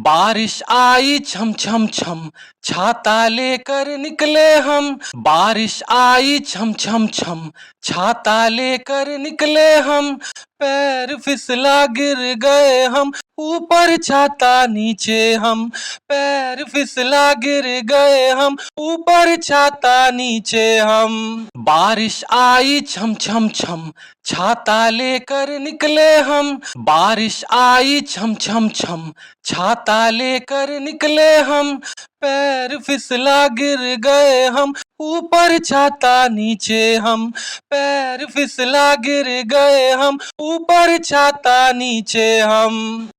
बारिश आई छम छम छम, छाता लेकर निकले हम। बारिश आई छम छम छम, छाता लेकर निकले हम। पैर फिसला गिर गए हम, ऊपर छाता नीचे हम। पैर फिसला गिर गए हम, ऊपर छाता नीचे हम। बारिश आई छम छम छम, छाता लेकर निकले हम। बारिश आई छम छम छम, छाता लेकर निकले हम। पैर फिसला गिर गए हम, ऊपर छाता नीचे हम। पैर फिसला गिर गए हम, ऊपर छाता नीचे हम।